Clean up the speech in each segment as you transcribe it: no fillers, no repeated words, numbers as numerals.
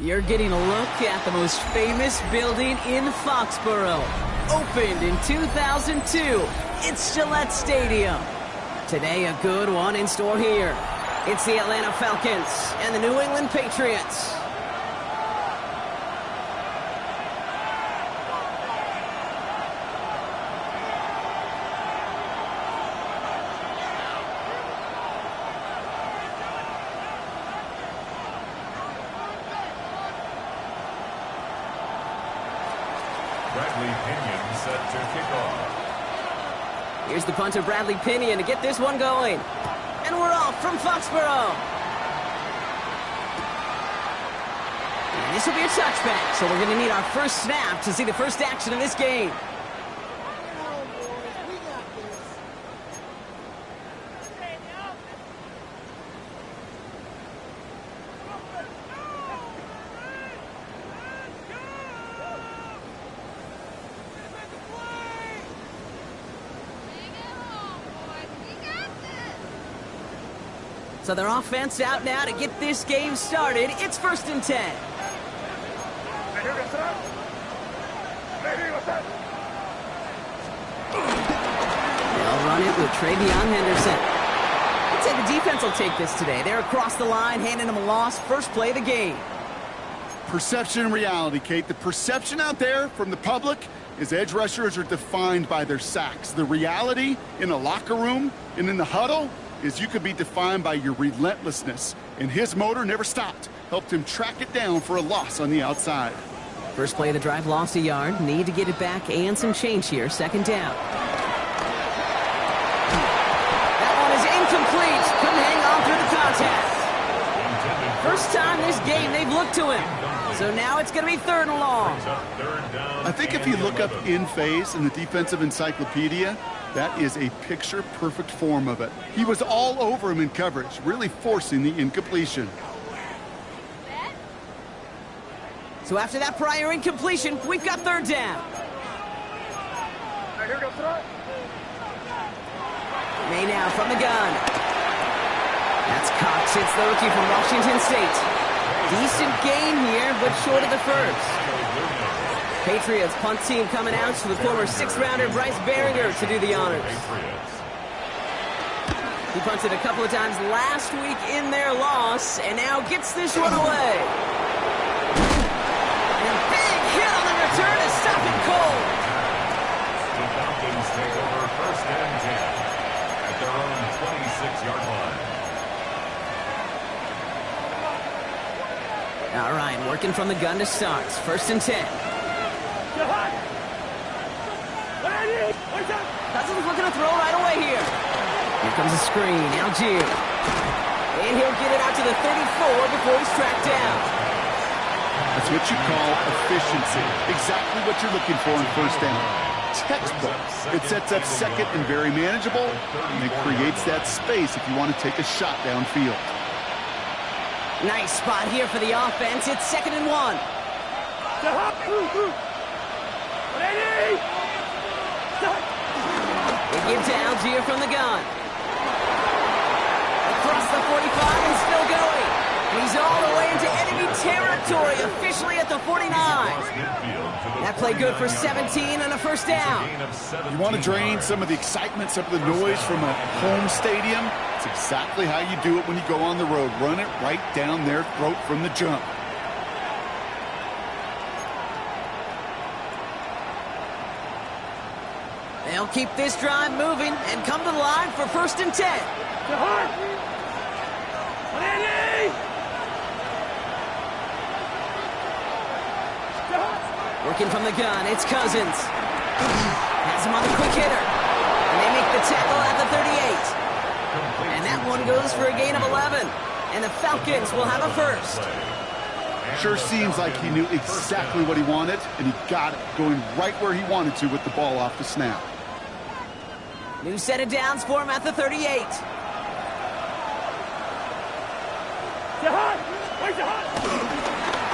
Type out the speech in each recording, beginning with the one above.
You're getting a look at the most famous building in Foxborough. Opened in 2002, it's Gillette Stadium. Today, a good one in store here. It's the Atlanta Falcons and the New England Patriots. Set to kick off. Here's the punter, Bradley Pinion, to get this one going. And we're off from Foxborough. And this will be a touchback, so we're going to need our first snap to see the first action of this game. So their offense out now to get this game started. It's 1st and 10. They'll run it with Travion Henderson. I'd say the defense will take this today. They're across the line, handing them a loss. First play of the game. Perception and reality, Kate. The perception out there from the public is edge rushers are defined by their sacks. The reality in a locker room and in the huddle is you could be defined by your relentlessness. And his motor never stopped. Helped him track it down for a loss on the outside. First play of the drive, lost a yard. Need to get it back and some change here. 2nd down. That one is incomplete. Couldn't hang on through the contact. First time this game they've looked to him. So now it's going to be 3rd and long. I think if you look up in phase in the defensive encyclopedia, that is a picture-perfect form of it. He was all over him in coverage, really forcing the incompletion. So after that prior incompletion, we've got 3rd down. May now from the gun. That's Cox. It's the rookie from Washington State. Decent gain here, but short of the first. Patriots punt team coming out to the former 6th-rounder Bryce Behringer to do the honors. He punted a couple of times last week in their loss, and now gets this one away. And a big hit on the return to stop it cold. The Falcons take over 1st and 10 at their own 26-yard line. All right, working from the gun to start. 1st and 10. Cousins looking to throw right away here. Here comes a screen. Algier. And he'll get it out to the 34 before he's tracked down. That's what you call efficiency. Exactly what you're looking for in 1st down. Textbook. It sets up 2nd and very manageable, and it creates that space if you want to take a shot downfield. Nice spot here for the offense. It's 2nd and 1. They give to Algier from the gun. Across the 45 and still going. And he's all the way into enemy territory, officially at the 49. That play good for 17 and a 1st down. You want to drain some of the excitement, some of the noise from a home stadium? It's exactly how you do it when you go on the road. Run it right down their throat from the jump. They'll keep this drive moving and come to the line for 1st and 10. Working from the gun, it's Cousins. Has him on the quick hitter. And they make the tackle at the 38. And that one goes for a gain of 11. And the Falcons will have a 1st. Sure seems like he knew exactly what he wanted, and he got it, going right where he wanted to with the ball off the snap. New set of downs for him at the 38.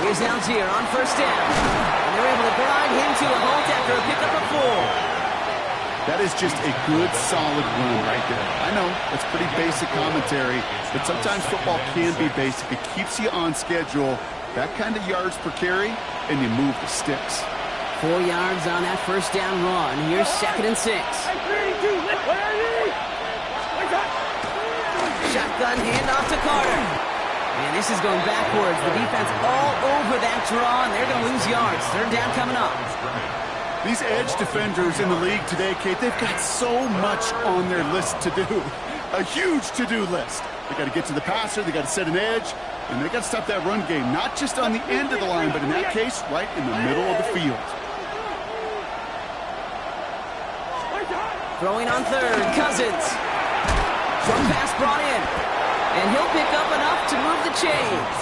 Here's Algier on 1st down. And they're able to grind him to a halt after a pickup of 4. That is just a good, solid run right there. I know, it's pretty basic commentary, but sometimes football can be basic. It keeps you on schedule. that kind of yards per carry, and you move the sticks. 4 yards on that first down run. Here's 2nd and 6. Shotgun handoff to Carter. And this is going backwards. The defense all over that draw, and they're going to lose yards. 3rd down coming up. These edge defenders in the league today, Kate, they've got so much on their list to do. A huge to-do list. They got to get to the passer, they got to set an edge, and they got to stop that run game, not just on the end of the line, but in that case, right in the middle of the field. Throwing on 3rd, Cousins. Short pass brought in. And he'll pick up enough to move the chains.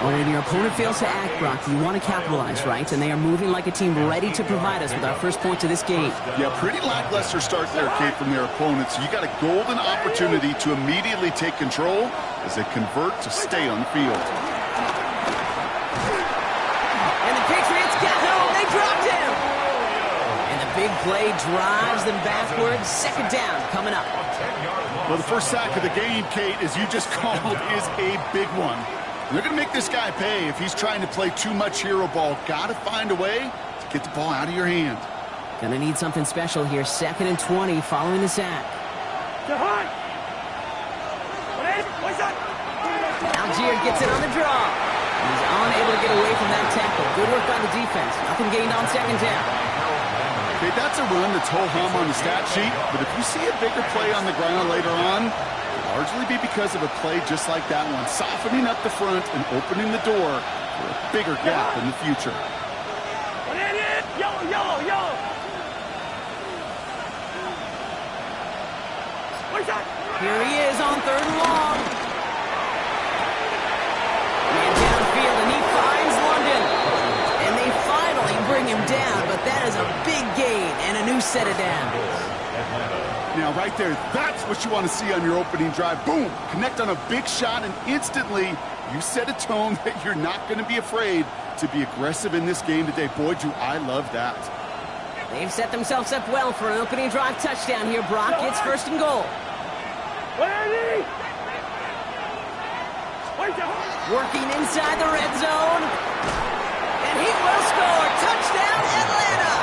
Well, when your opponent fails to act, Brock, you want to capitalize, right? And they are moving like a team ready to provide us with our first point to this game. Yeah, pretty lackluster start there, Kate, from their opponents. You got a golden opportunity to immediately take control as they convert to stay on the field. And the Patriots got home. They dropped him. And the big play drives them backwards. 2nd down coming up. Well, the first sack of the game, Kate, as you just called, is a big one. They're going to make this guy pay if he's trying to play too much hero ball. Got to find a way to get the ball out of your hand. Going to need something special here. 2nd and 20 following the sack. Algier gets it on the draw. He's unable to get away from that tackle. Good work by the defense. Nothing gained on 2nd down. Okay, that's a run that's ho-hum on the stat sheet, but if you see a bigger play on the ground later on, it'll largely be because of a play just like that one, softening up the front and opening the door for a bigger gap in the future. Here he is on 3rd and long. Man downfield, and he finds London. And they finally bring him down, but that is a big gain and a new set of downs. Now, right there, that's what you want to see on your opening drive. Boom! Connect on a big shot, and instantly you set a tone that you're not going to be afraid to be aggressive in this game today. Boy, do I love that. They've set themselves up well for an opening drive touchdown here, Brock. It's 1st and goal. Working inside the red zone. And he will score. Touchdown, Atlanta!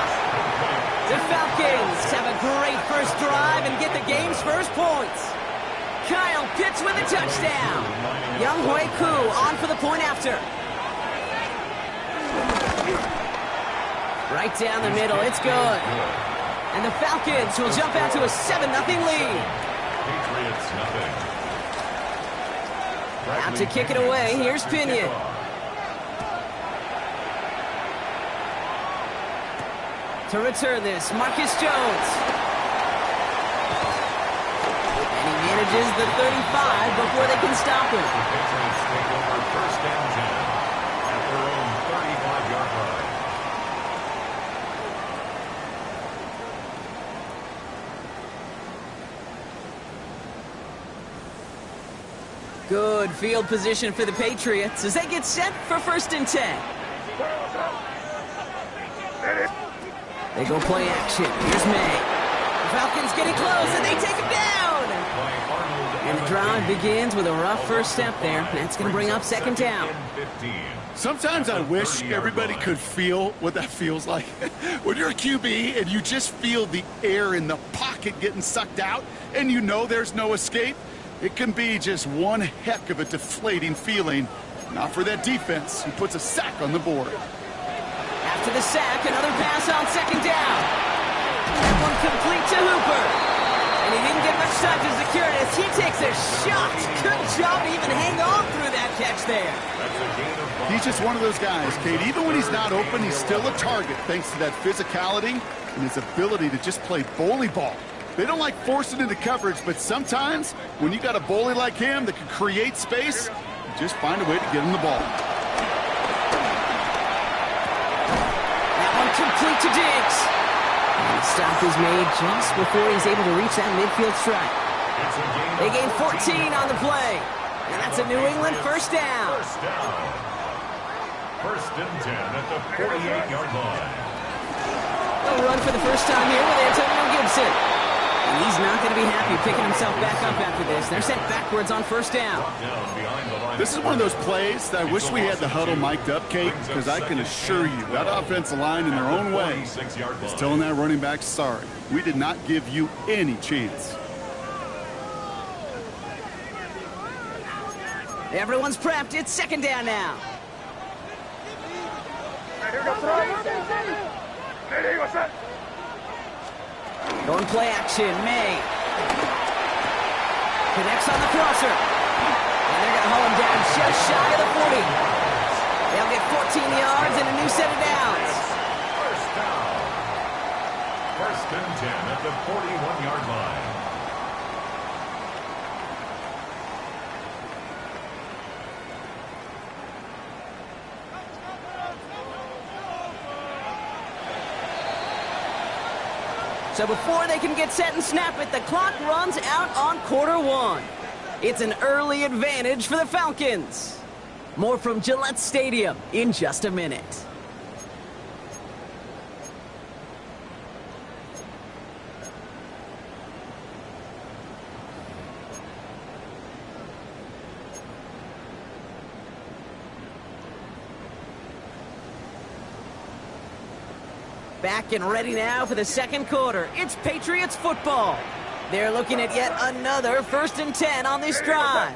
The Falcons have a great first drive and get the game's first points. Kyle Pitts with a touchdown. Young Hui Koo on for the point after. Right down the middle, it's good. And the Falcons will jump out to a 7-0 lead. Patriots nothing. Out to kick it away, here's Pinion. To return this, Marcus Jones. And he manages the 35 before they can stop him. The Patriots take over 1st and 10 at their own 35-yard line. Good field position for the Patriots as they get set for 1st and 10. They go play action. Here's May. The Falcons getting close, and they take him down. And the drive begins with a rough first step there. That's going to bring up 2nd down. Sometimes I wish everybody could feel what that feels like. When you're a QB and you just feel the air in the pocket getting sucked out, and you know there's no escape, it can be just one heck of a deflating feeling. Not for that defense who puts a sack on the board. After the sack, another pass on 2nd down. That one complete to Hooper. And he didn't get much time to secure it as he takes a shot. Good job to even hang on through that catch there. He's just one of those guys, Kate. Even when he's not open, he's still a target thanks to that physicality and his ability to just play bully ball. They don't like forcing into coverage, but sometimes when you got a bully like him that can create space, you just find a way to get him the ball. That one complete to Diggs. And the stop is made just before he's able to reach that midfield strike. They gain 14 on the play. And that's a New England 1st down. 1st and 10 at the 48-yard line. They'll run for the first time here with Antonio Gibson. And he's not going to be happy picking himself back up after this. They're sent backwards on first down. This is one of those plays that I wish we had the huddle mic'd up, Kate, because I can assure you that offensive line in their own way is telling that running back, sorry, we did not give you any chance. Everyone's prepped. It's second down now. Going play action. May connects on the crosser. And they're going to hold him down just shy of the 40. They'll get 14 yards and a new set of downs. First down. First and 10 at the 41-yard line. So before they can get set and snap it, the clock runs out on quarter one. It's an early advantage for the Falcons. More from Gillette Stadium in just a minute. Back and ready now for the second quarter. It's Patriots football. They're looking at yet another 1st and 10 on this drive.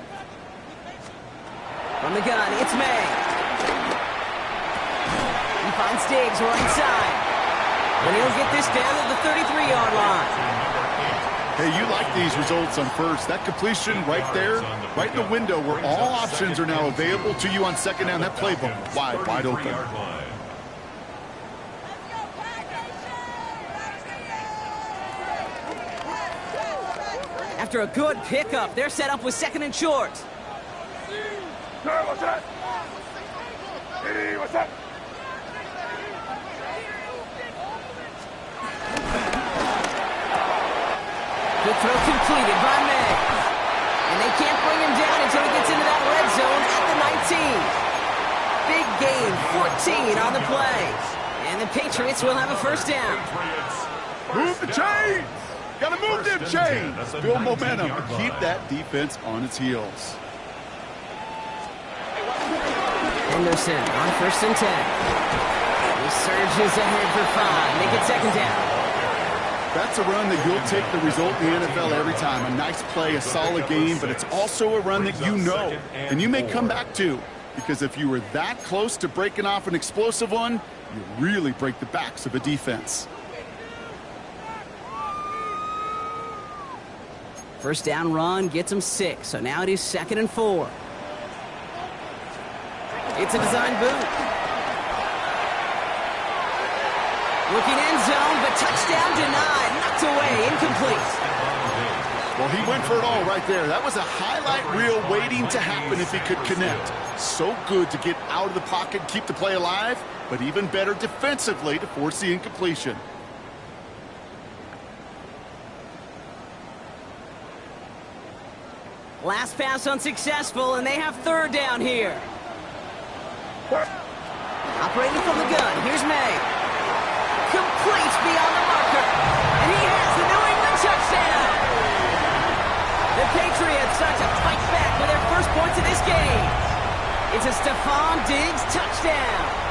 From the gun, it's May. He finds Diggs right side. And he'll get this down at the 33-yard line. Hey, you like these results on first. That completion right there, right in the window where all options are now available to you on second down. That playbook wide open. After a good pickup, they're set up with second and short. Good throw completed by May. And they can't bring him down until he gets into that red zone at the 19. Big gain, 14 on the play. And the Patriots will have a first down. Move the chains! Got to move them chains! Build momentum and keep that defense on its heels. Henderson on 1st and 10. He surges ahead for 5. Make it second down. That's a run that you'll take the result in the NFL every time. A nice play, a solid game, but it's also a run that you know and you may come back to, because if you were that close to breaking off an explosive one, you really break the backs of a defense. First down run gets him 6, so now it is 2nd and 4. It's a design boot. Looking end zone, but touchdown denied. Knocked away, incomplete. Well, he went for it all right there. That was a highlight reel waiting to happen if he could connect. So good to get out of the pocket, keep the play alive, but even better defensively to force the incompletion. Last pass unsuccessful, and they have third down here. Operating from the gun, here's May. Complete beyond the marker, and he has the New England touchdown. The Patriots start to fight back with their first points of this game. It's a Stephon Diggs touchdown.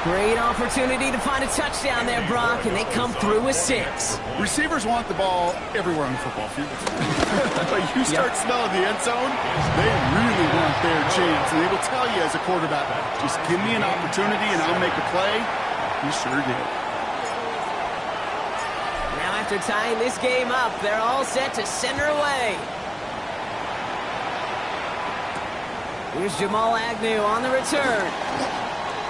Great opportunity to find a touchdown there, Brock, and they come through with 6. Receivers want the ball everywhere on the football field. But you start smelling the end zone, they really want their chance. And they will tell you as a quarterback, just give me an opportunity and I'll make a play. He sure did. Now after tying this game up, they're all set to center away. Here's Jamal Agnew on the return.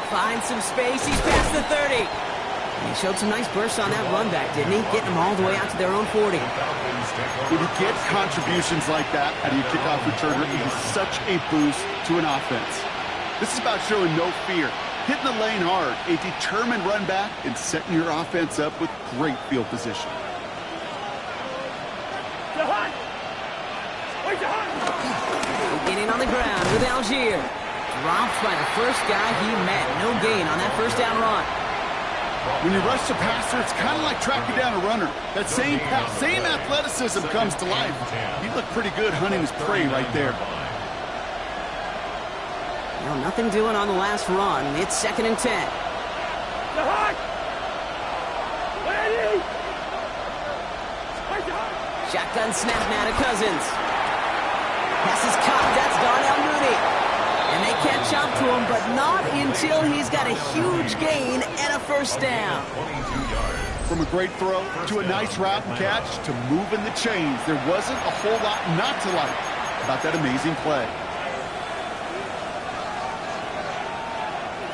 Finds some space, he's past the 30. And he showed some nice bursts on that run back, didn't he? Getting them all the way out to their own 40. When you get contributions like that out of your kickoff returner, it is such a boost to an offense. This is about showing no fear, hitting the lane hard, a determined run back, and setting your offense up with great field position. Beginning on the ground with Algier. Dropped by the first guy he met. No gain on that first down run. When you rush the passer, it's kind of like tracking down a runner. That same pass, same athleticism comes to life. He looked pretty good hunting his prey right there. Well, nothing doing on the last run. It's 2nd and 10. Shotgun snap now to Cousins. Pass is caught. That's Darnell Mooney. And they catch up to him, but not until he's got a huge gain and a first down. From a great throw to a nice route and catch to moving the chains, there wasn't a whole lot not to like about that amazing play.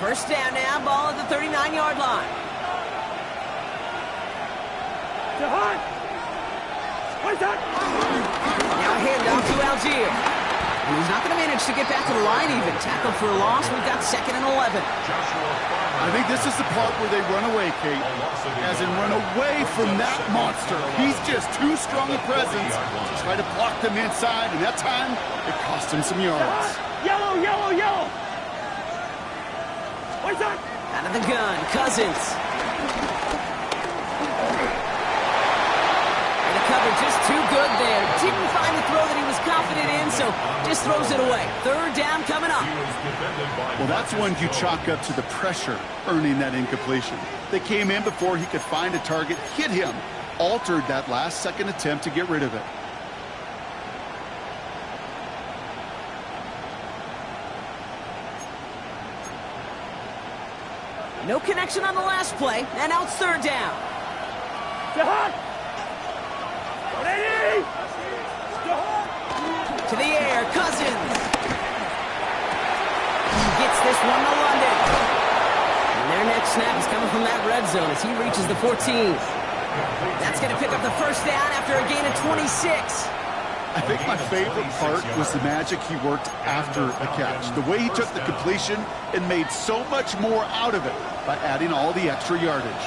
First down now, ball at the 39-yard line. Now a handoff to Algier. And he's not going to manage to get back to the line even. Tackle for a loss. We've got 2nd and 11. I think this is the part where they run away, Kate. As in run away from that monster. He's just too strong a presence to try to block them inside, and that time, it cost him some yards. Yellow, yellow, yellow. Out of the gun, Cousins. And the cover just too good there. Didn't find the throw that he was confident in, so just throws it away. 3rd down coming up. Well, that's one you chalk up to the pressure earning that incompletion. They came in before he could find a target, hit him, altered that last-second attempt to get rid of it. No connection on the last play, and now it's 3rd down. To the air, Cousins. Gets this one to London. And their next snap is coming from that red zone as he reaches the 14. That's going to pick up the first down after a gain of 26. I think my favorite part was the magic he worked after the catch. The way he took the completion and made so much more out of it by adding all the extra yardage.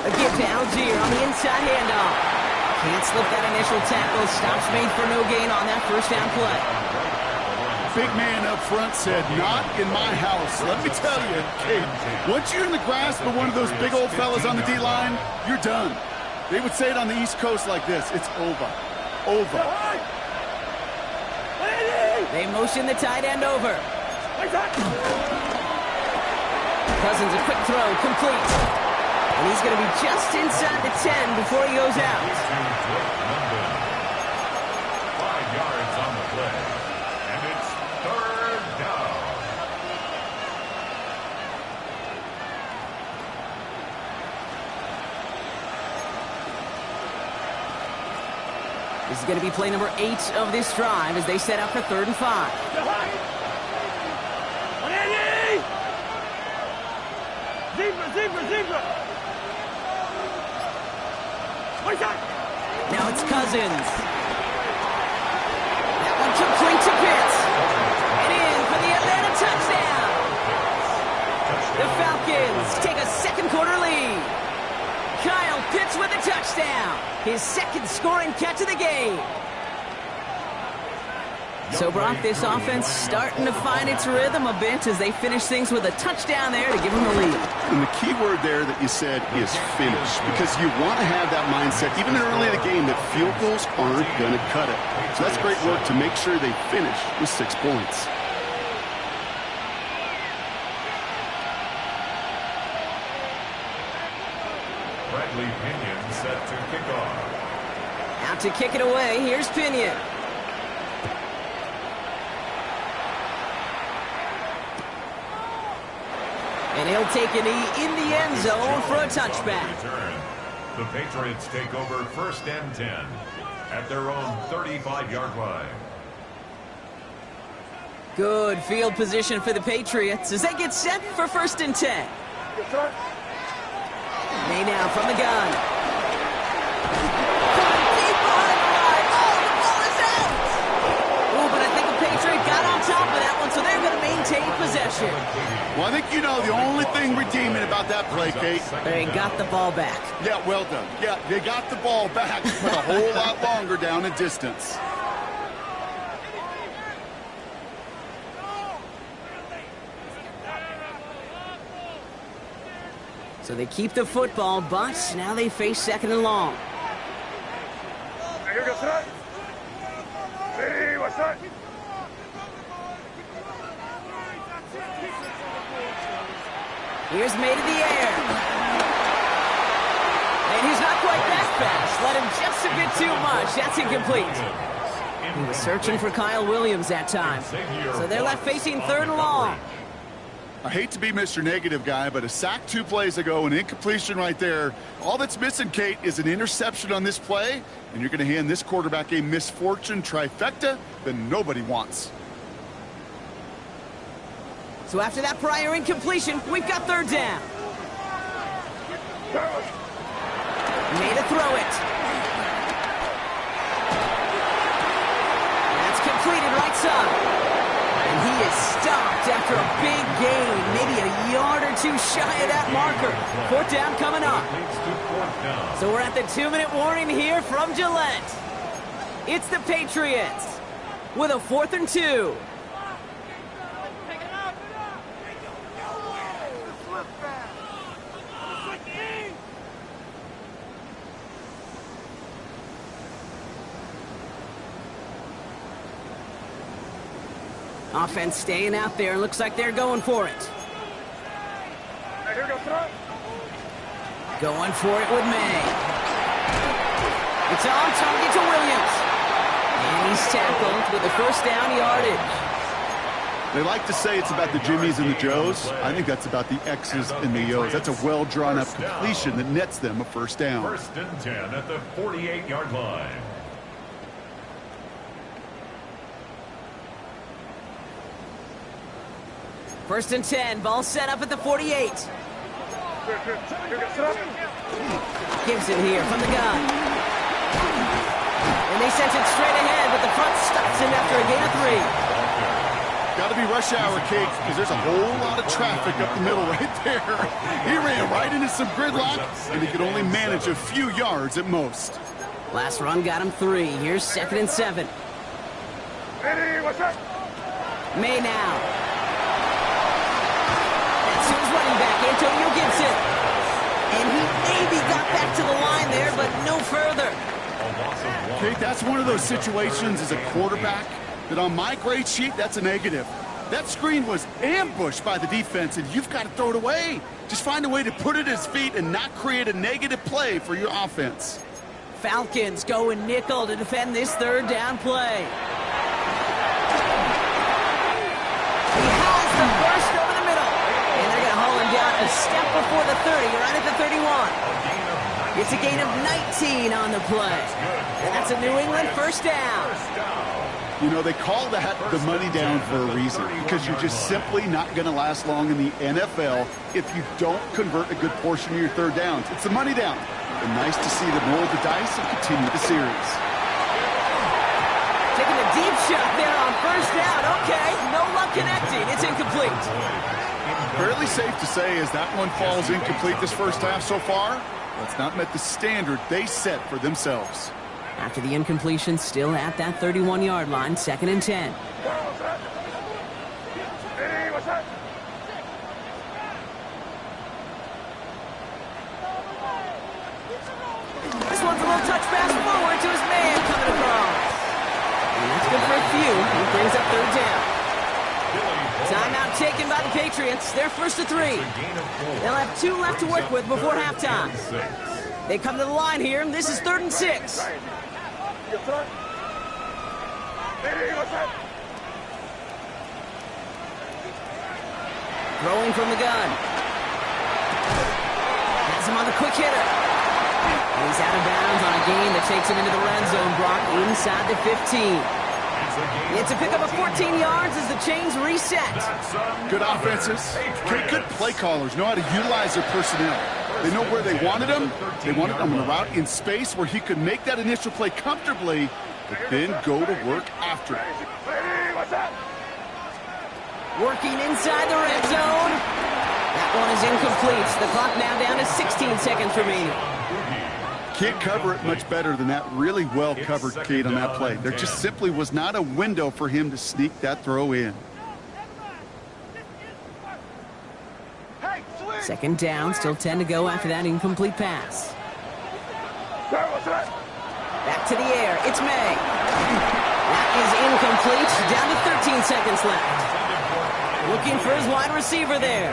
A give to Algier on the inside handoff. Can't slip that initial tackle. Stops made for no gain on that first down play. Big man up front said, not in my house. Let me tell you, kid, once you're in the grasp of one of those big old fellas on the D-line, you're done. They would say it on the East Coast like this, it's over. Over. They motion the tight end over. Cousins, a quick throw, complete. And he's going to be just inside the 10 before he goes out. 5 yards on the play. And it's 3rd down. This is going to be play number 8 of this drive as they set up for 3rd and 5. Zebra. Now it's Cousins. That one complete to Pitts. And in for the Atlanta touchdown. The Falcons take a 2nd quarter lead. Kyle Pitts with a touchdown. His 2nd scoring catch of the game. So, Brock, this offense starting to find its rhythm a bit as they finish things with a touchdown there to give them the lead. And the key word there that you said is finish, because you want to have that mindset, even early in the game, that field goals aren't going to cut it. So that's great work to make sure they finish with 6 points. Bradley Pinion set to kick off. Out to kick it away, here's Pinion. And he'll take a knee in the end zone for a touchback. The Patriots take over 1st and 10 at their own 35-yard line. Good field position for the Patriots as they get set for 1st and 10. May now from the gun. Deep behind the line. Oh, the ball is out. Oh, but I think the Patriots got on top of that one, so they're going to maintain possession. Well, I think you know the only thing redeeming about that play, Kate. They got the ball back. Yeah, well done. Yeah, they got the ball back, but a whole lot longer down in distance. So they keep the football, but now they face second and long. Here's made in the air. And he's not quite that fast. Let him just a bit too much. That's incomplete. He was searching for Kyle Williams that time. So they're left facing third and long. I hate to be Mr. Negative guy, but a sack 2 plays ago, an incompletion right there. All that's missing, Kate, is an interception on this play, and you're going to hand this quarterback a misfortune trifecta that nobody wants. So after that prior incompletion, we've got third down. Made a throw it. That's completed right side. And he is stopped after a big gain, maybe a yard or two shy of that marker. Fourth down coming up. So we're at the 2-minute warning here from Gillette. It's the Patriots with a 4th and 2. Offense staying out there. Looks like they're going for it. Going for it with May. It's on target to Williams. And he's tackled with a first down yardage. They like to say it's about the Jimmies and the Joes. I think that's about the X's and the O's. That's a well-drawn-up completion that nets them a first down. 1st and 10 at the 48-yard line. First and 10, ball set up at the 48. Gibson here from the gun. And they sent it straight ahead, but the front stops him after a gain of 3. Got to be rush hour, Kate, because there's a whole lot of traffic up the middle right there. He ran right into some gridlock, and he could only manage a few yards at most. Last run got him 3. Here's 2nd and 7. May now. Running back, Antonio Gibson. And he maybe got back to the line there, but no further. Kate, that's one of those situations as a quarterback that on my grade sheet, that's a negative. That screen was ambushed by the defense, and you've got to throw it away. Just find a way to put it at his feet and not create a negative play for your offense. Falcons going nickel to defend this third down play. He has the burst over the middle. And they're going to haul him down a step before the 30, right at the 31. It's a gain of 19 on the play. And that's a New England first down. You know, they call that the money down for a reason, because you're just simply not going to last long in the NFL if you don't convert a good portion of your third downs. It's the money down. And nice to see them roll the dice and continue the series. Taking a deep shot there on first down. Okay, no luck connecting. It's incomplete. Fairly safe to say as that one falls incomplete this first half so far, it's not met the standard they set for themselves. After the incompletion, still at that 31-yard line, 2nd and 10. This one's a little touch pass forward to his man coming across. And that's good for a few. He brings up third down. Timeout taken by the Patriots. They're 1st and 3. They'll have 2 left to work with before halftime. They come to the line here, and this is 3rd and 6. Throwing from the gun. Has him on the quick hitter. And he's out of bounds on a gain that takes him into the red zone, Brock, inside the 15. It's a pickup of 14 yards as the chains reset. Good offenses. Good play callers know how to utilize their personnel. They know where they wanted him. They wanted him on a route in space where he could make that initial play comfortably, but then go to work after it. Working inside the red zone. That one is incomplete. The clock now down to 16 seconds remaining. Can't cover it much better than that. Really well covered, Kate, on that play. There just simply was not a window for him to sneak that throw in. Second down, still 10 to go after that incomplete pass. Back to the air, it's May. That is incomplete, down to 13 seconds left. Looking for his wide receiver there.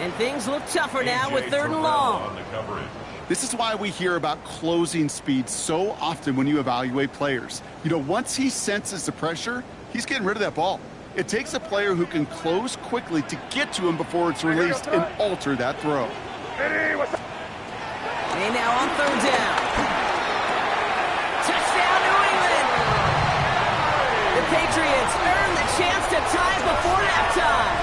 And things look tougher now with 3rd and long. This is why we hear about closing speed so often when you evaluate players. You know, once he senses the pressure, he's getting rid of that ball. It takes a player who can close quickly to get to him before it's released and alter that throw. And now on 3rd down. Touchdown, New England! The Patriots earn the chance to tie before halftime.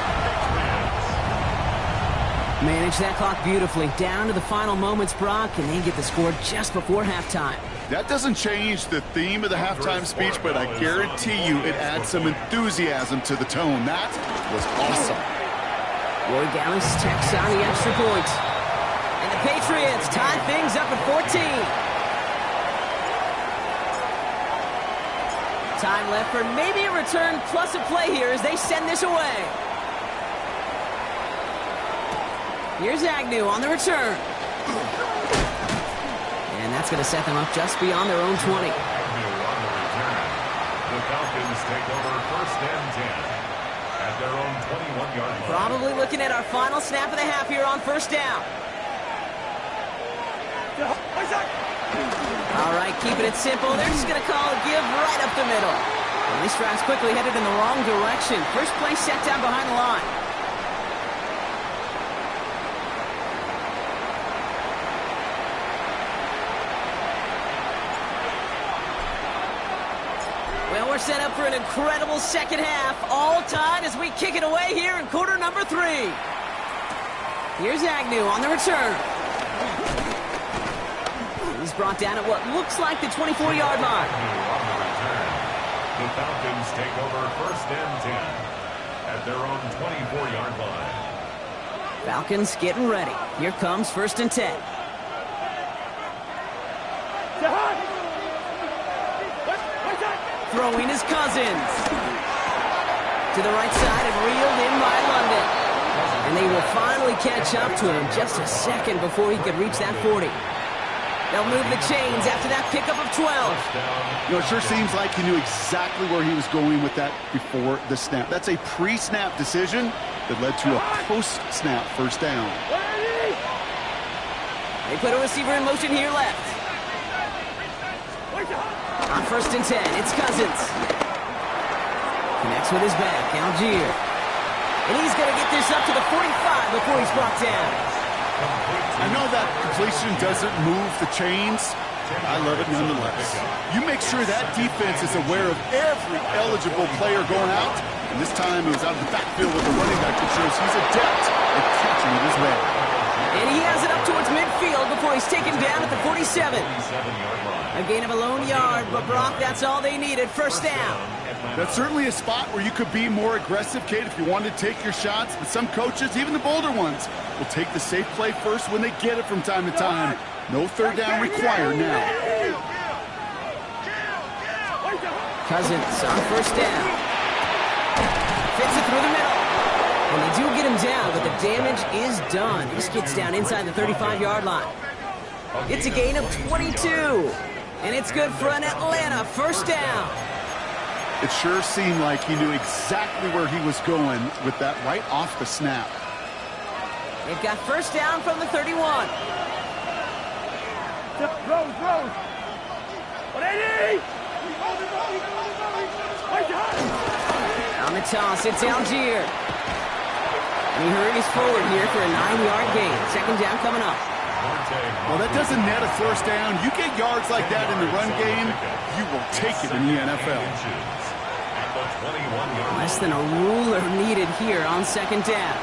Manage that clock beautifully. Down to the final moments, Brock, and they get the score just before halftime. That doesn't change the theme of the halftime speech, but I guarantee you it adds some enthusiasm to the tone. That was awesome. Roy Dallas tacks on the extra point. And the Patriots tie things up at 14. Time left for maybe a return plus a play here as they send this away. Here's Agnew on the return. And that's going to set them up just beyond their own 20. Agnew on the return. The Falcons take over 1st and 10 at their own 21-yard line. Probably looking at our final snap of the half here on 1st down. All right, keeping it simple. They're just going to call a give right up the middle. And these drives quickly headed in the wrong direction. First play set down behind the line. Well, we're set up for an incredible second half. All tied as we kick it away here in quarter number 3. Here's Agnew on the return. He's brought down at what looks like the 24-yard line. The Falcons take over 1st and 10 at their own 24-yard line. Falcons getting ready. Here comes 1st and 10. Throwing his Cousins. To the right side and reeled in by London. And they will finally catch up to him just a second before he could reach that 40. They'll move the chains after that pickup of 12. You know, it sure seems like he knew exactly where he was going with that before the snap. That's a pre-snap decision that led to a post-snap 1st down. They put a receiver in motion here left. On 1st and 10, it's Cousins. Connects with his back, Algier. And he's going to get this up to the 45 before he's brought down. I know that completion doesn't move the chains. I love it nonetheless. You make sure that defense is aware of every eligible player going out. And this time it was out of the backfield with the running back that shows he's adept at catching it as well. And he has it up towards midfield before he's taken down at the 47. A gain of a lone yard, but Brock, that's all they needed. 1st down. That's certainly a spot where you could be more aggressive, Kate, if you wanted to take your shots. But some coaches, even the bolder ones, will take the safe play first when they get it from time to time. No 3rd down required now. Cousins on 1st down. Fits it through the middle. And they do get him down, but the damage is done. He just gets down inside the 35-yard line. It's a gain of 22. And it's good for an Atlanta 1st down. It sure seemed like he knew exactly where he was going with that right off the snap. They've got 1st down from the 31. On the toss, it's Algier. And he hurries forward here for a 9-yard gain. 2nd down coming up. Well, that doesn't net a 1st down. You get yards like that in the run game, you will take it in the NFL. Less than a ruler needed here on 2nd down.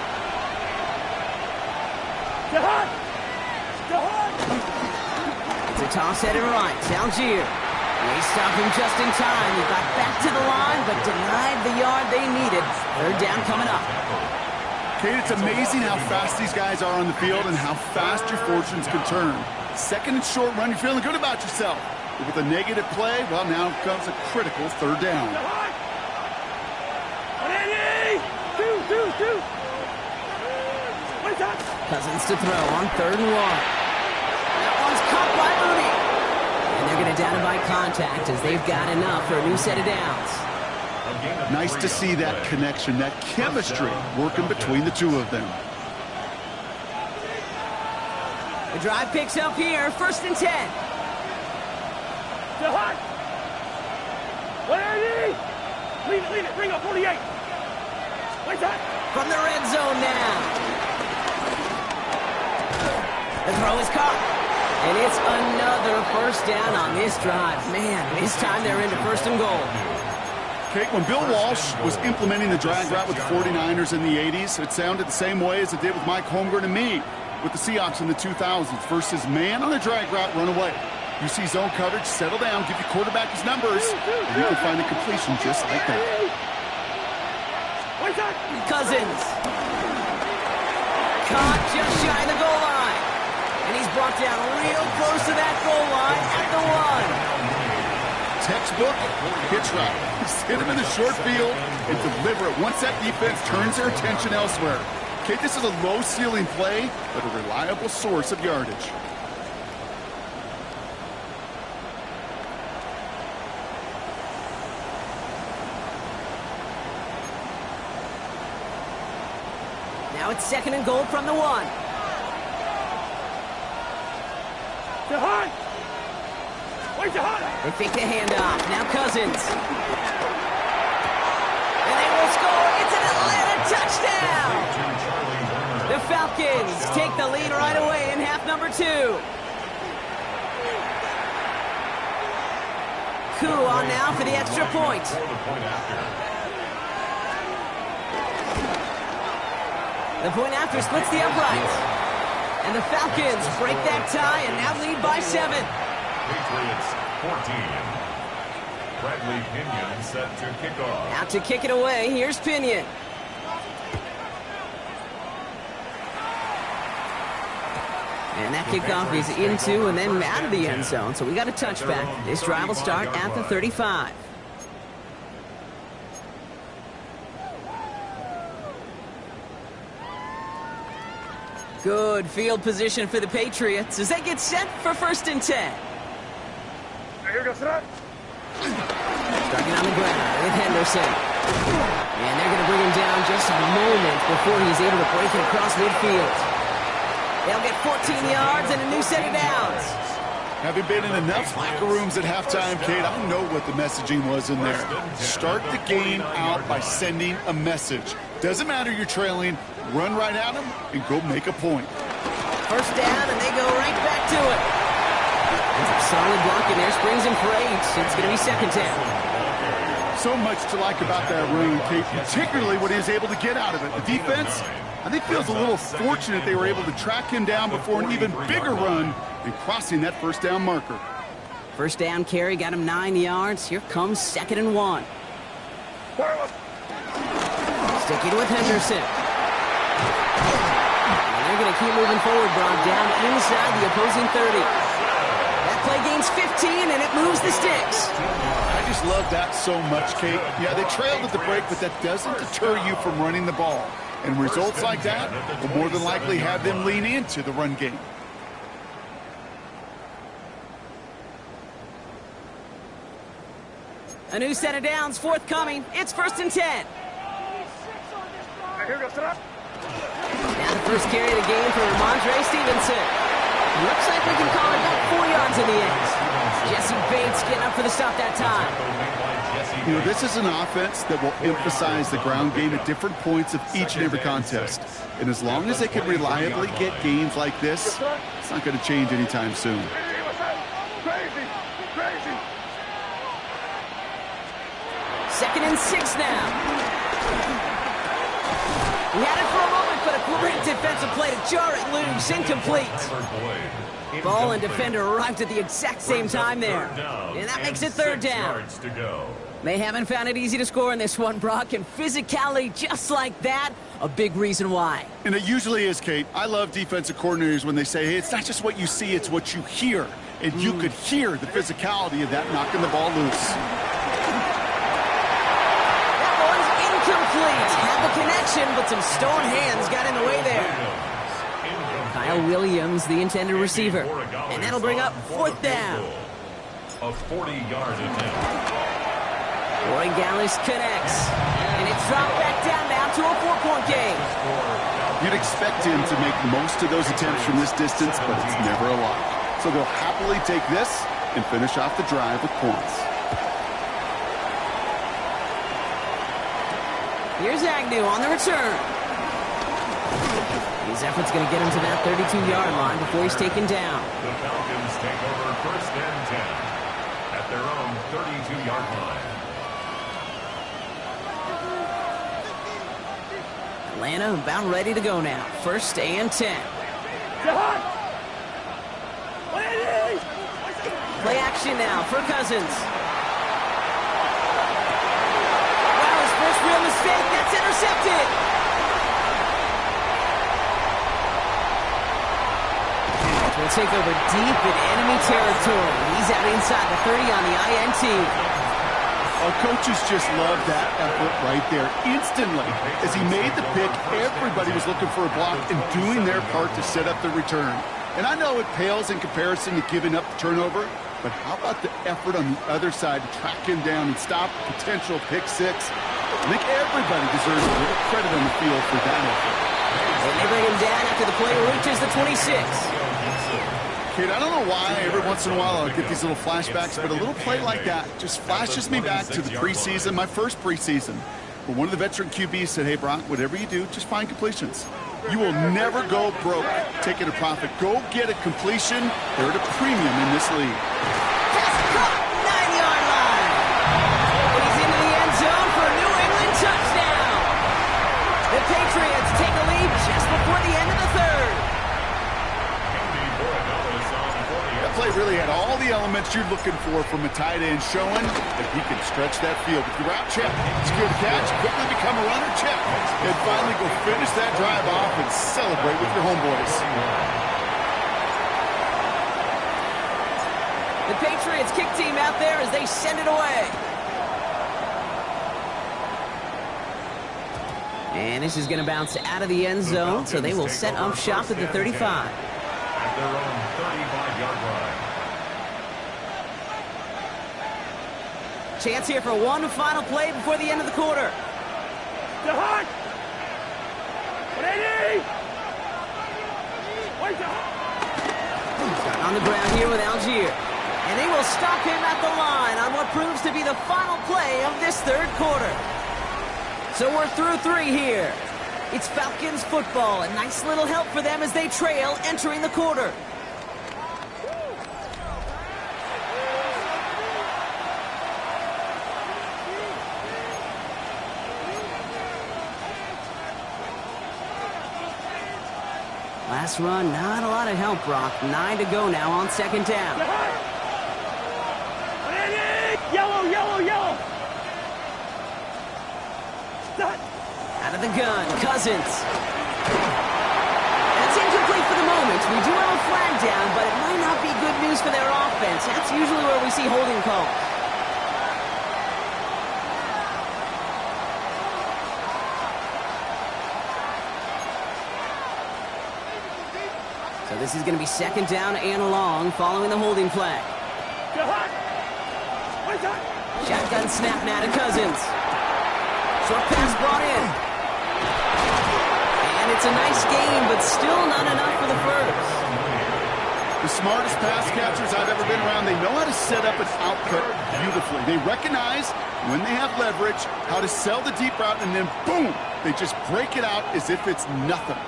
It's a toss headed right. Algier. They stopped him just in time. He got back to the line, but denied the yard they needed. 3rd down coming up. Kate, it's amazing how fast these guys are on the field and how fast your fortunes can turn. 2nd and short run, you're feeling good about yourself. But with a negative play, well, now comes a critical 3rd down. Cousins to throw on 3rd and 1. That one's caught by Mooney. And they're going to down it by contact as they've got enough for a new set of downs. Nice to see that connection, that chemistry working between the two of them. The drive picks up here, 1st and 10. Still hot. 180. Lead it. Bring up 48. Wait that. From the red zone now. The throw is caught. And it's another 1st down on this drive. Man, this time they're into 1st and goal. Kate, when Bill Walsh was implementing the drag route with the 49ers in the 80s, it sounded the same way as it did with Mike Holmgren and me with the Seahawks in the 2000s versus man on a drag route, run away. You see zone coverage, settle down, give your quarterback his numbers, and you can find a completion just like that. Cousins. Caught just shy of the goal line. And he's brought down real close to that goal line at the 1. Textbook pitch route. Just hit him in the short field and deliver it once that defense turns their attention elsewhere. Okay, this is a low-ceiling play, but a reliable source of yardage. Now it's 2nd and goal from the 1. They fake the handoff. Now Cousins. And they will score. It's an Atlanta touchdown. The Falcons take the lead right away in half number 2. Koo on now for the extra point. The point after splits the uprights. And the Falcons break that tie and now lead by 7. Patriots 14. Bradley Pinion set to kick off. Out to kick it away. Here's Pinion. And that kickoff is into and then out of the end zone. So we got a touchback. This drive will start at the 35. Good field position for the Patriots as they get set for 1st and 10. Here goes that. Starting on the ground with Henderson. And they're going to bring him down just a moment before he's able to break it across midfield. They'll get 14 yards and a new set of downs. Having been in enough locker rooms at halftime, Kate, I know what the messaging was in there. Start the game out by sending a message. Doesn't matter you're trailing, run right at them and go make a point. 1st down, and they go right back to it. Solid block in there, springs him for 8. It's going to be 2nd down. So much to like about that run, Kate, particularly what he was able to get out of it. The defense, I think, feels a little fortunate they were able to track him down before an even bigger run and crossing that 1st down marker. 1st down carry got him 9 yards. Here comes 2nd and 1. Sticking with Henderson. And they're going to keep moving forward, Brock, down inside the opposing 30. That play gains 15, and it moves the sticks. I just love that so much, Kate. Yeah, they trailed at the break, but that doesn't deter you from running the ball. And results like that will more than likely have them lean into the run game. A new set of downs forthcoming. It's 1st and 10. Here goes that. Now the first carry of the game for Ramondre Stevenson. Looks like we can call it about 4 yards in the end. Jesse Bates getting up for the stop that time. You know, this is an offense that will emphasize the ground game at different points of each and every contest. And as long as they can reliably get gains like this, it's not going to change anytime soon. Crazy. 2nd and 6 now. He had it for a moment, but a great defensive play to jar it loose. Incomplete. Ball and defender arrived at the exact same time there. And that makes it 3rd down. They haven't found it easy to score in this one, Brock, and physicality just like that, a big reason why. And it usually is, Kate. I love defensive coordinators when they say, hey, it's not just what you see, it's what you hear. And you could hear the physicality of that knocking the ball loose. Incomplete. Have a connection, but some stone hands got in the way there. Kyle Williams, the intended receiver. And that'll bring up fourth down. A 40-yard attempt. Roy Gallis connects. And it's dropped back down now to a 4-point game. You'd expect him to make most of those attempts from this distance, but it's never a lot. So they'll happily take this and finish off the drive with points. Here's Agnew on the return. His effort's going to get him to that 32-yard line before he's taken down. The Falcons take over first and 10 at their own 32-yard line. Atlanta about ready to go now. First and 10. Play action now for Cousins. Wow, his first real mistake. That's intercepted. Will take over deep in enemy territory. He's out inside the 30 on the INT. Our coaches just loved that effort right there. Instantly, as he made the pick, everybody was looking for a block and doing their part to set up the return. And I know it pales in comparison to giving up the turnover, but how about the effort on the other side to track him down and stop potential pick six? I think everybody deserves a little credit on the field for that effort. And they bring him down after the play reaches the 26. Kid, I don't know why every once in a while I'll get these little flashbacks, but a little play like that just flashes me back to the preseason, my first preseason, where one of the veteran QBs said, hey, Brock, whatever you do, just find completions. You will never go broke taking a profit. Go get a completion. They're at a premium in this league. Pass caught, 9-yard line. And he's into the end zone for a New England touchdown. The Patriots take a lead just before the end of the third. That play really had all the elements you're looking for from a tight end, showing that he can stretch that field. With your route, check. Secure the catch, quickly become a runner, check. And finally go finish that drive off and celebrate with your homeboys. The Patriots kick team out there as they send it away. And this is going to bounce out of the end zone, so they will set up shop at the 35. At their own 35-yard line. Chance here for one final play before the end of the quarter. On the ground here with Algier. And they will stop him at the line on what proves to be the final play of this third quarter. So we're through 3 here. It's Falcons football. A nice little help for them as they trail entering the quarter. Last run, not a lot of help, Brock. 9 to go now on second down. Yellow, yellow, yellow. Out of the gun, Cousins. That's incomplete for the moment. We do have a flag down, but it might not be good news for their offense. That's usually where we see holding calls. So this is going to be second down and long following the holding flag. Shotgun snap now to Cousins. Short pass brought in. And it's a nice gain, but still not enough for the first. The smartest pass catchers I've ever been around, they know how to set up an output beautifully. They recognize when they have leverage, how to sell the deep route, and then boom, they just break it out as if it's nothing.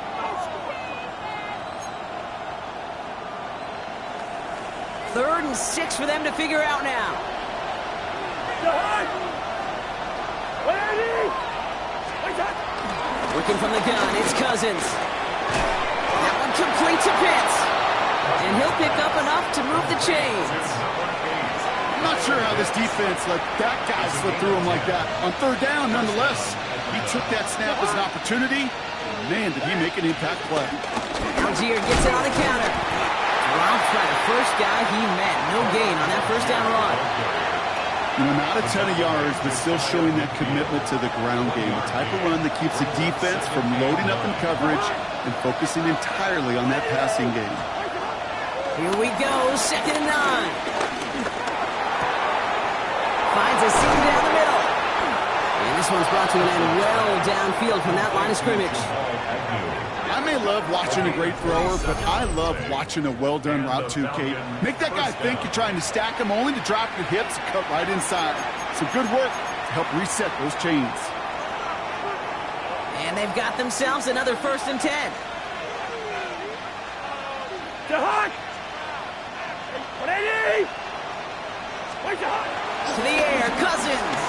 Third and 6 for them to figure out now. Working from the gun, it's Cousins. That one complete to Pitts. And he'll pick up enough to move the chains. I'm not sure how this defense let that guy slip through him like that. On third down, nonetheless, he took that snap as an opportunity. Man, did he make an impact play. Algier gets it on the counter. Dropped by the first guy he met. No gain on that first down run. You know, not a ton of yards, but still showing that commitment to the ground game. The type of run that keeps the defense from loading up in coverage and focusing entirely on that passing game. Here we go, 2nd and 9. Finds a seam down the middle. And this one's brought to an end well downfield from that line of scrimmage. I may love watching a great thrower, but I love watching a well-done route too, Kate. Make that guy think you're trying to stack him only to drop your hips and cut right inside. Some good work to help reset those chains. And they've got themselves another 1st and 10. To the air, Cousins.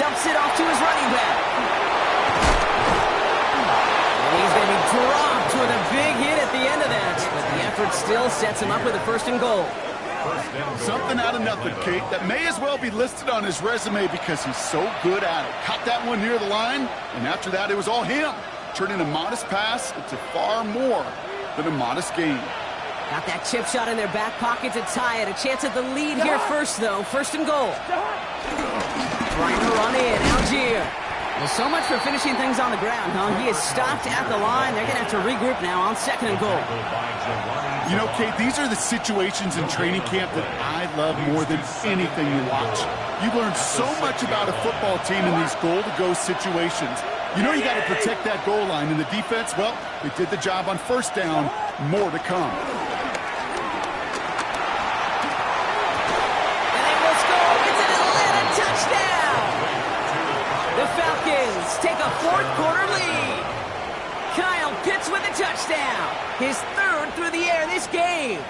Dumps it off to his running back. And he's going to be dropped with a big hit at the end of that. But the effort still sets him up with a 1st and goal. Something out of nothing, Kate, that may as well be listed on his resume because he's so good at it. Caught that one near the line, and after that it was all him. Turning a modest pass into far more than a modest gain. Got that chip shot in their back pocket to tie it. A chance at the lead here first, though. 1st and goal. Trying to run in, Algier. Well, so much for finishing things on the ground, huh? He is stopped at the line. They're going to have to regroup now on 2nd and goal. You know, Kate, these are the situations in training camp that I love more than anything you watch. You learn so much about a football team in these goal-to-go situations. You know you got to protect that goal line. In the defense, well, they did the job on 1st down. More to come. The Falcons take a 4th quarter lead. Kyle Pitts with a touchdown. His 3rd through the air this game.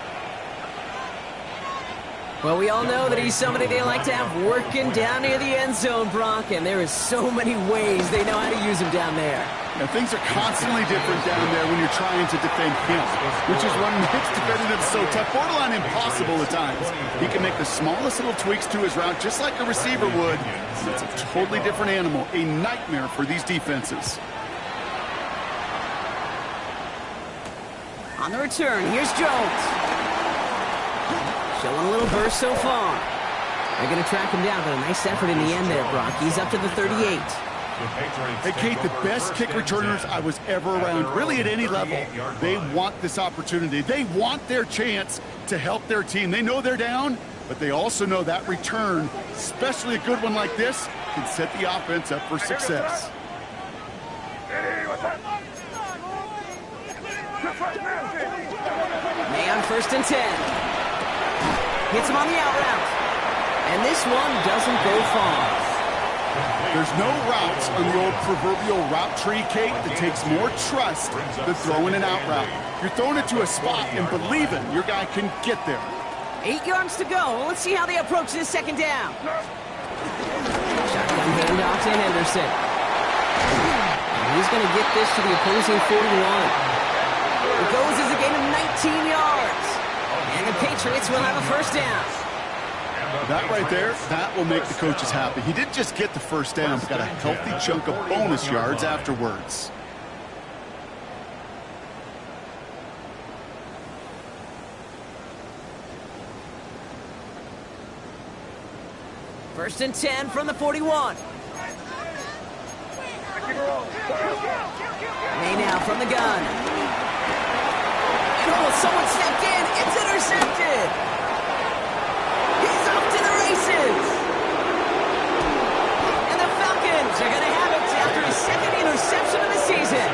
Well, we all know that he's somebody they like to have working down near the end zone, Brock, and there is so many ways they know how to use him down there. Now, things are constantly different down there when you're trying to defend him, which is what makes defending him so tough, borderline impossible at times. He can make the smallest little tweaks to his route just like a receiver would. It's a totally different animal, a nightmare for these defenses. On the return, here's Jones. Showing a little burst so far. They're going to track him down, but a nice effort in the end there, Brock. He's up to the 38. Hey, Kate, the best kick returners I was ever around, really at any level, they want this opportunity. They want their chance to help their team. They know they're down, but they also know that return, especially a good one like this, can set the offense up for success. May on 1st and 10. Hits him on the out route. And this one doesn't go far. There's no routes on the old proverbial route tree, Kate, that takes more trust than throwing an out route. You're throwing it to a spot and believing your guy can get there. 8 yards to go. Let's see how they approach this 2nd down. Shotgun handoff to Henderson. And he's going to get this to the opposing 41. It goes as a gain of 19 yards. And the Patriots will have a 1st down. That right there, that will make the coaches happy. He didn't just get the 1st down, but got a healthy chunk of bonus yards afterwards. First and 10 from the 41. May now from the gun. And oh, someone stepped in. It's intercepted. He's off to the races. And the Falcons are going to have it after his 2nd interception of the season.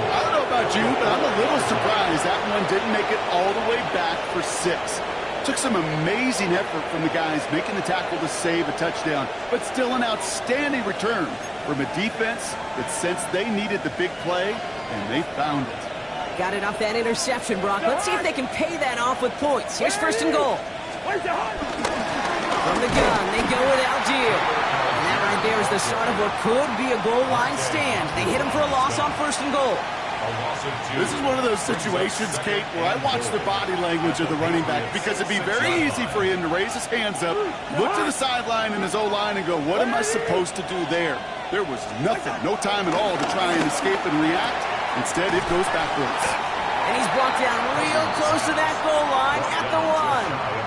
I don't know about you, but I'm a little surprised that one didn't make it all the way back for 6. Took some amazing effort from the guys making the tackle to save a touchdown, but still an outstanding return from a defense that sensed they needed the big play, and they found it. Got it off that interception, Brock. Let's see if they can pay that off with points. Here's 1st and goal. From the gun, they go with Algier. And that right there is the start of what could be a goal line stand. They hit him for a loss on 1st and goal. This is one of those situations, Kate, where I watch the body language of the running back because it'd be very easy for him to raise his hands up, look to the sideline in his O-line and go, what am I supposed to do there? There was nothing, no time at all to try and escape and react. Instead, it goes backwards. And he's brought down real close to that goal line at the 1.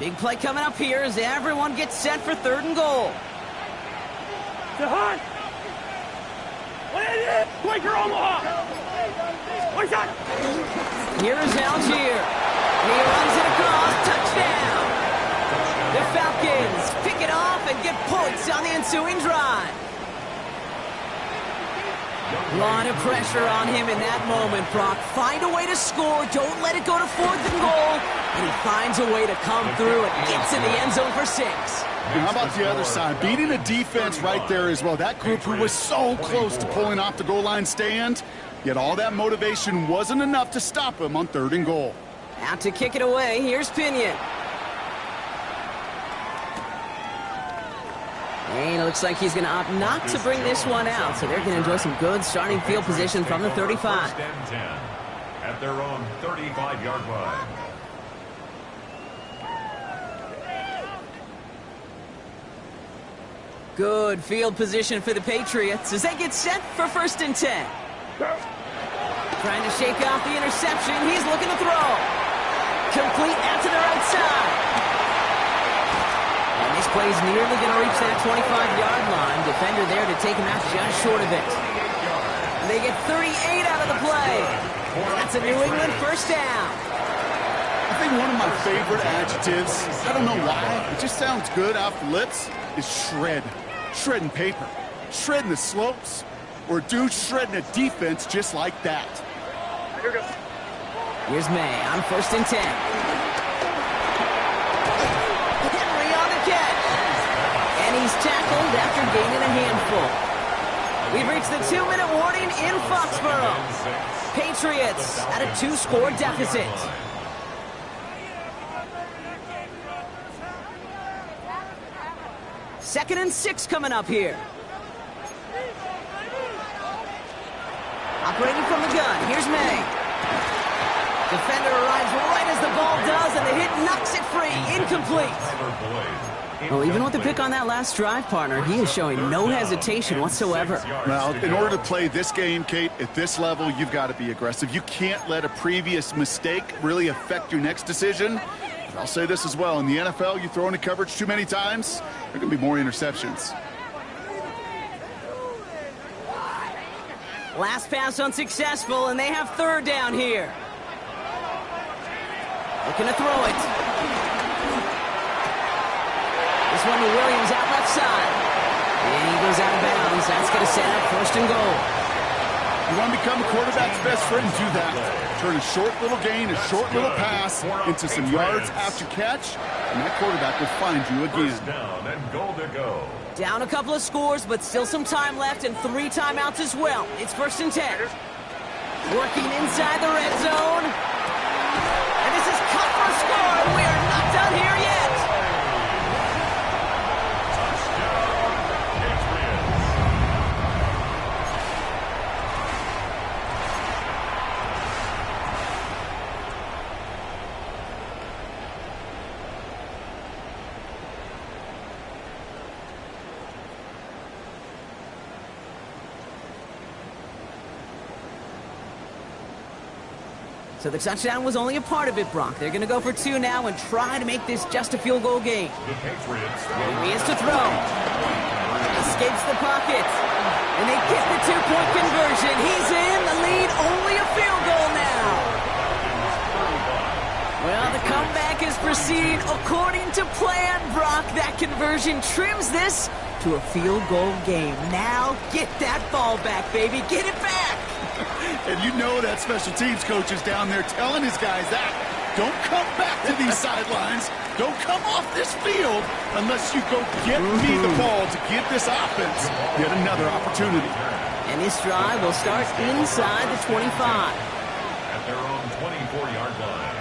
Big play coming up here as everyone gets set for 3rd and goal. To Hunt. Quaker Omaha. One shot. Here is Algier. He runs it across. Touchdown. The Falcons pick it off and get points on the ensuing drive. A lot of pressure on him in that moment, Brock. Find a way to score. Don't let it go to 4th and goal. And he finds a way to come through and gets in the end zone for 6. How about the other side? Beating a defense right there as well. That group who was so close to pulling off the goal line stand, yet all that motivation wasn't enough to stop him on 3rd and goal. Out to kick it away. Here's Pinion. And it looks like he's going to opt not to bring this one out, so they're going to enjoy some good starting field position from the 35. 1st and 10 at their own 35-yard line. Good field position for the Patriots as they get set for 1st and 10. Trying to shake off the interception. He's looking to throw. Complete out to the right side. And this play's nearly going to reach that 25-yard line. Defender there to take him out just short of it. And they get 38 out of the play. That's a New England 1st down. I think one of my favorite adjectives, I don't know why, it just sounds good off the lips, is shred. Shredding paper. Shredding the slopes. Or dude shredding a defense just like that. Here goes. Here's May on 1st and 10. Henry on the catch. And he's tackled after gaining a handful. We've reached the 2-minute warning in Foxborough. Patriots at a 2-score deficit. Second and 6 coming up here. Operating from the gun, here's May. Defender arrives right as the ball does, and the hit knocks it free. Incomplete. Well, even with the pick on that last drive, partner, he is showing no hesitation whatsoever. Well, in order to play this game, Kate, at this level, you've got to be aggressive. You can't let a previous mistake really affect your next decision. And I'll say this as well. In the NFL, you throw into coverage too many times, there are going to be more interceptions. Last pass unsuccessful, and they have 3rd down here. Looking to throw it. This one to Williams out left side. And he goes out of bounds. That's going to set up 1st and goal. You want to become a quarterback's best friend, do that. Turn a short little gain, a short little pass into some yards after catch, and that quarterback will find you again. 1st down and goal to go. Down a couple of scores, but still some time left and 3 timeouts as well. It's 1st and 10. Working inside the red zone. And this is cut for a score, and we are not done here yet. So the touchdown was only a part of it, Brock. They're going to go for 2 now and try to make this just a field goal game. The Patriots. He is to throw. Escapes the pocket. And they get the 2-point conversion. He's in the lead. Only a field goal now. Well, the comeback is proceeding according to plan, Brock. That conversion trims this to a field goal game. Now get that ball back, baby. Get it back. And you know that special teams coach is down there telling his guys that. Don't come back to these sidelines. Don't come off this field unless you go get me the ball to give this offense yet another opportunity. And this drive will start inside the 25. At their own 24-yard line.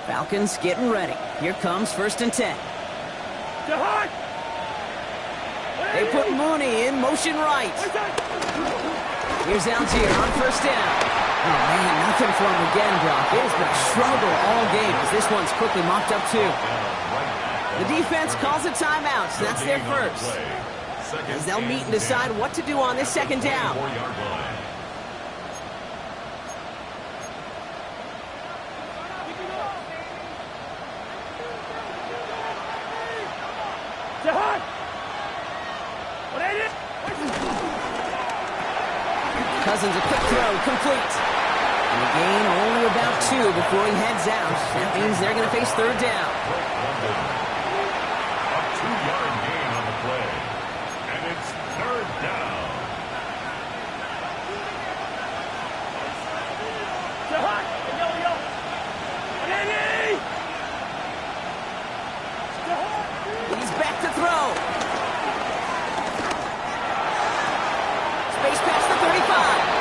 Falcons getting ready. Here comes 1st and 10. They put Mooney in motion right. Here's Algier on 1st down. Oh, man, nothing for him again, Brock. It has been a struggle all game as this one's quickly mopped up, too. The defense calls a timeout, so that's their first. As they'll meet and decide what to do on this 2nd down. Cousins, a quick throw, complete. And a gain only about 2 before he heads out. That means they're going to face third down. A 2-yard gain on the play. And it's third down. He's back to throw. Space past the 35.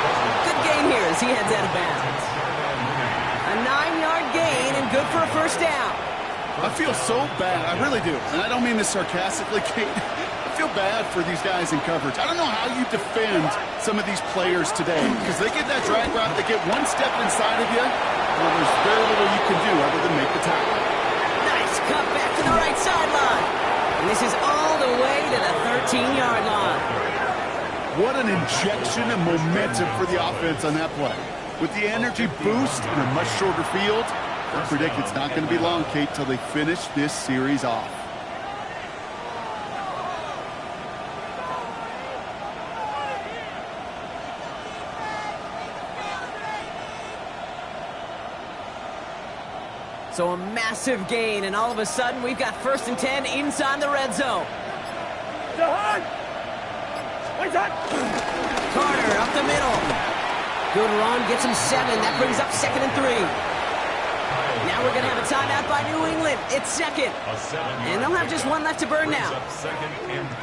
Good gain here as he heads out of bounds. A 9-yard gain and good for a first down. I feel so bad. I really do. And I don't mean this sarcastically, Kate. I feel bad for these guys in coverage. I don't know how you defend some of these players today because they get that drag route, they get one step inside of you, well, there's very little you can do other than make the tackle. Nice cut back to the right sideline. And this is all the way to the 13-yard line. What an injection of momentum for the offense on that play. With the energy boost in a much shorter field, I predict it's not going to be long, Kate, till they finish this series off. So a massive gain, and all of a sudden we've got 1st and 10 inside the red zone. Carter up the middle. Good run, gets him 7. That brings up 2nd and 3. Now we're going to have a timeout by New England. It's 2nd. And they'll have just 1 left to burn now.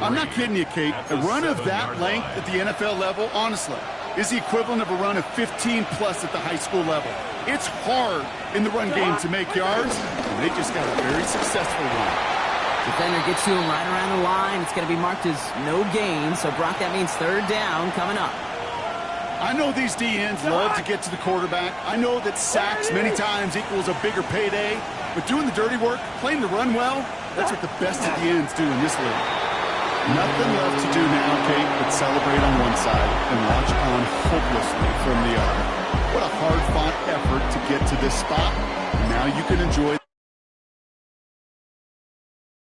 I'm not kidding you, Kate. A run of that length at the NFL level, honestly, is the equivalent of a run of 15-plus at the high school level. It's hard in the run game to make yards, and they just got a very successful one. Defender gets to him right around the line. It's going to be marked as no gain. So, Brock, that means third down coming up. I know these DNs love to get to the quarterback. I know that sacks many times equals a bigger payday. But doing the dirty work, playing the run well, that's what the best of the ends do in this league. Nothing left to do now, Kate, but celebrate on one side and watch on hopelessly from the other. What a hard-fought effort to get to this spot. Now you can enjoy